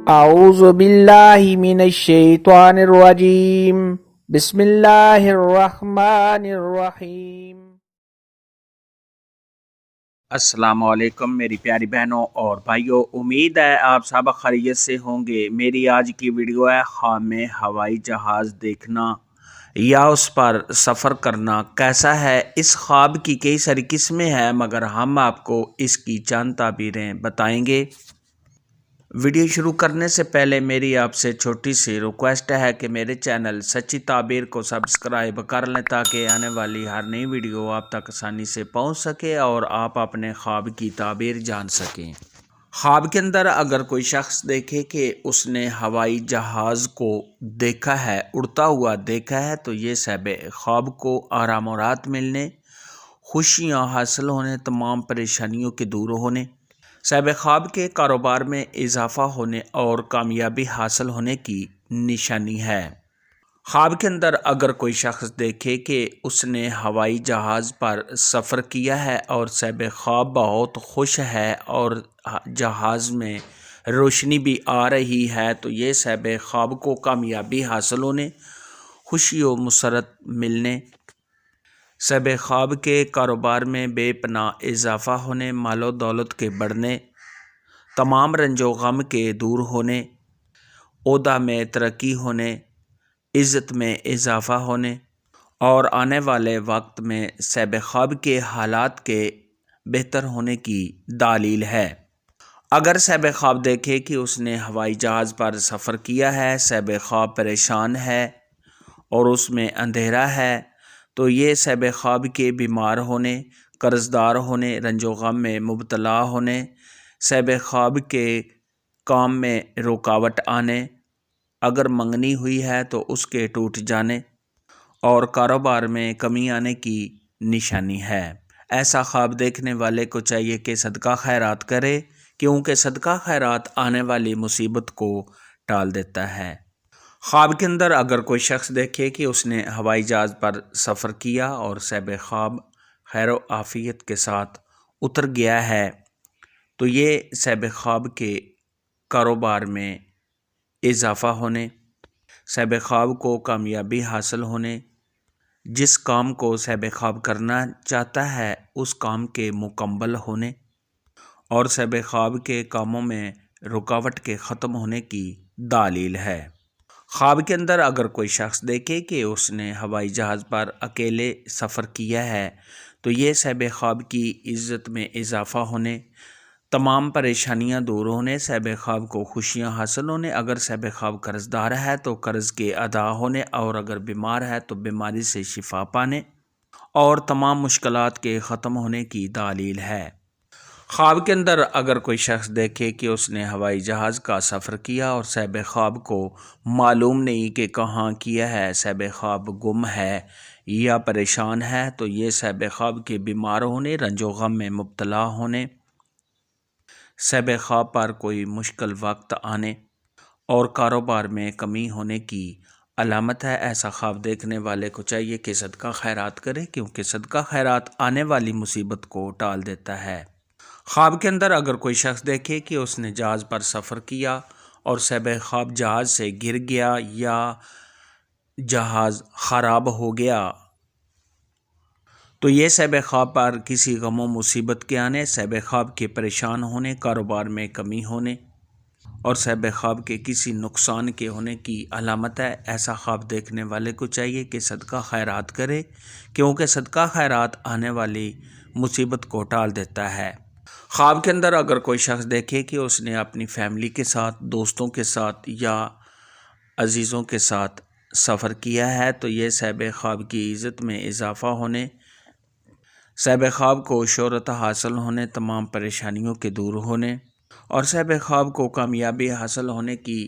اعوذ باللہ من الشیطان الرجیم بسم اللہ الرحمن الرحیم۔ السلام علیکم میری پیاری بہنوں اور بھائیوں، امید ہے آپ سب خیریت سے ہوں گے۔ میری آج کی ویڈیو ہے خواب میں ہوائی جہاز دیکھنا یا اس پر سفر کرنا کیسا ہے۔ اس خواب کی کئی ساری قسمیں ہیں مگر ہم آپ کو اس کی چند تعبیریں بتائیں گے۔ ویڈیو شروع کرنے سے پہلے میری آپ سے چھوٹی سی ریکویسٹ ہے کہ میرے چینل سچی تعبیر کو سبسکرائب کر لیں تاکہ آنے والی ہر نئی ویڈیو آپ تک آسانی سے پہنچ سکے اور آپ اپنے خواب کی تعبیر جان سکیں۔ خواب کے اندر اگر کوئی شخص دیکھے کہ اس نے ہوائی جہاز کو دیکھا ہے، اڑتا ہوا دیکھا ہے، تو یہ صاحب خواب کو آرام و راحت ملنے، خوشیاں حاصل ہونے، تمام پریشانیوں کے دور ہونے، صاحب خواب کے کاروبار میں اضافہ ہونے اور کامیابی حاصل ہونے کی نشانی ہے۔ خواب کے اندر اگر کوئی شخص دیکھے کہ اس نے ہوائی جہاز پر سفر کیا ہے اور صاحب خواب بہت خوش ہے اور جہاز میں روشنی بھی آ رہی ہے، تو یہ صاحب خواب کو کامیابی حاصل ہونے، خوشی و مسرت ملنے، صاحب خواب کے کاروبار میں بے پناہ اضافہ ہونے، مال و دولت کے بڑھنے، تمام رنج و غم کے دور ہونے، عہدہ میں ترقی ہونے، عزت میں اضافہ ہونے اور آنے والے وقت میں صاحب خواب کے حالات کے بہتر ہونے کی دلیل ہے۔ اگر صاحب خواب دیکھے کہ اس نے ہوائی جہاز پر سفر کیا ہے، صاحب خواب پریشان ہے اور اس میں اندھیرا ہے، تو یہ صاحب خواب کے بیمار ہونے، قرض دار ہونے، رنج و غم میں مبتلا ہونے، صاحب خواب کے کام میں رکاوٹ آنے، اگر منگنی ہوئی ہے تو اس کے ٹوٹ جانے اور کاروبار میں کمی آنے کی نشانی ہے۔ ایسا خواب دیکھنے والے کو چاہیے کہ صدقہ خیرات کرے، کیونکہ صدقہ خیرات آنے والی مصیبت کو ٹال دیتا ہے۔ خواب کے اندر اگر کوئی شخص دیکھے کہ اس نے ہوائی جہاز پر سفر کیا اور صاحب خواب خیر و عافیت کے ساتھ اتر گیا ہے، تو یہ صاحب خواب کے کاروبار میں اضافہ ہونے، صاحب خواب کو کامیابی حاصل ہونے، جس کام کو صاحب خواب کرنا چاہتا ہے اس کام کے مکمل ہونے اور صاحب خواب کے کاموں میں رکاوٹ کے ختم ہونے کی دلیل ہے۔ خواب کے اندر اگر کوئی شخص دیکھے کہ اس نے ہوائی جہاز پر اکیلے سفر کیا ہے، تو یہ صاحب خواب کی عزت میں اضافہ ہونے، تمام پریشانیاں دور ہونے، صاحب خواب کو خوشیاں حاصل ہونے، اگر صاحب خواب قرض دار ہے تو قرض کے ادا ہونے اور اگر بیمار ہے تو بیماری سے شفا پانے اور تمام مشکلات کے ختم ہونے کی دلیل ہے۔ خواب کے اندر اگر کوئی شخص دیکھے کہ اس نے ہوائی جہاز کا سفر کیا اور صاحب خواب کو معلوم نہیں کہ کہاں کیا ہے، صاحب خواب گم ہے یا پریشان ہے، تو یہ صاحب خواب کے بیمار ہونے، رنج و غم میں مبتلا ہونے، صاحب خواب پر کوئی مشکل وقت آنے اور کاروبار میں کمی ہونے کی علامت ہے۔ ایسا خواب دیکھنے والے کو چاہیے کہ صدقہ خیرات کرے، کیونکہ صدقہ خیرات آنے والی مصیبت کو ٹال دیتا ہے۔ خواب کے اندر اگر کوئی شخص دیکھے کہ اس نے جہاز پر سفر کیا اور صاحب خواب جہاز سے گر گیا یا جہاز خراب ہو گیا، تو یہ صاحب خواب پر کسی غم و مصیبت کے آنے، صاحب خواب کے پریشان ہونے، کاروبار میں کمی ہونے اور صاحب خواب کے کسی نقصان کے ہونے کی علامت ہے۔ ایسا خواب دیکھنے والے کو چاہیے کہ صدقہ خیرات کرے، کیونکہ صدقہ خیرات آنے والی مصیبت کو ٹال دیتا ہے۔ خواب کے اندر اگر کوئی شخص دیکھے کہ اس نے اپنی فیملی کے ساتھ، دوستوں کے ساتھ یا عزیزوں کے ساتھ سفر کیا ہے، تو یہ صاحب خواب کی عزت میں اضافہ ہونے، صاحب خواب کو شہرت حاصل ہونے، تمام پریشانیوں کے دور ہونے اور صاحب خواب کو کامیابی حاصل ہونے کی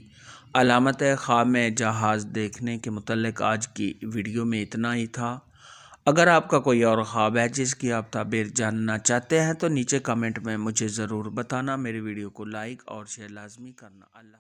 علامت ہے۔ خواب میں جہاز دیکھنے کے متعلق آج کی ویڈیو میں اتنا ہی تھا۔ اگر آپ کا کوئی اور خواب ہے جس کی آپ تعبیر جاننا چاہتے ہیں تو نیچے کمنٹ میں مجھے ضرور بتانا۔ میری ویڈیو کو لائک اور شیئر لازمی کرنا۔ اللہ